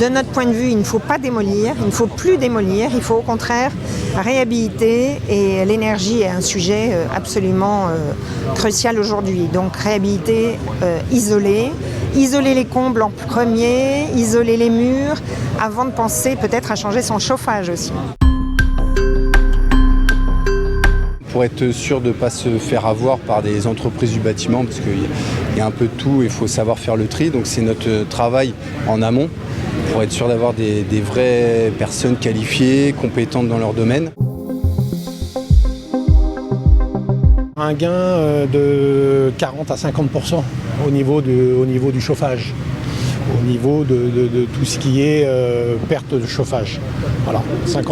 De notre point de vue, il ne faut pas démolir, il ne faut plus démolir, il faut au contraire réhabiliter, et l'énergie est un sujet absolument crucial aujourd'hui. Donc réhabiliter, isoler les combles en premier, isoler les murs, avant de penser peut-être à changer son chauffage aussi. Pour être sûr de ne pas se faire avoir par des entreprises du bâtiment, parce qu'il y a un peu de tout, il faut savoir faire le tri. Donc c'est notre travail en amont, pour être sûr d'avoir des vraies personnes qualifiées, compétentes dans leur domaine. Un gain de 40 à 50% au niveau du chauffage, au niveau de tout ce qui est perte de chauffage. Voilà, 50%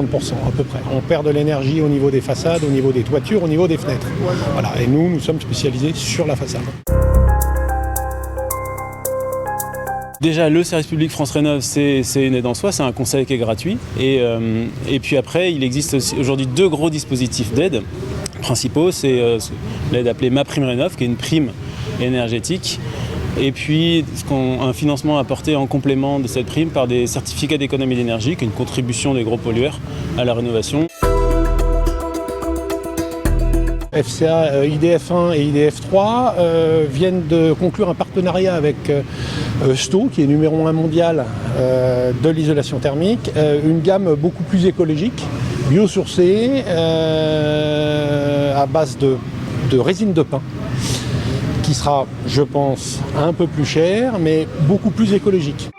à peu près. On perd de l'énergie au niveau des façades, au niveau des toitures, au niveau des fenêtres. Voilà, et nous sommes spécialisés sur la façade. Déjà, le service public France Rénov', c'est une aide en soi, c'est un conseil qui est gratuit. Et puis après, il existe aussi aujourd'hui 2 gros dispositifs d'aide principaux. C'est l'aide appelée MaPrimeRénov', qui est une prime énergétique. Et puis un financement apporté en complément de cette prime par des certificats d'économie d'énergie, qui est une contribution des gros pollueurs à la rénovation. FCA, IDF1 et IDF3 viennent de conclure un partenariat avec STO, qui est numéro 1 mondial de l'isolation thermique, une gamme beaucoup plus écologique, biosourcée, à base de résine de pin, qui sera, je pense, un peu plus cher, mais beaucoup plus écologique.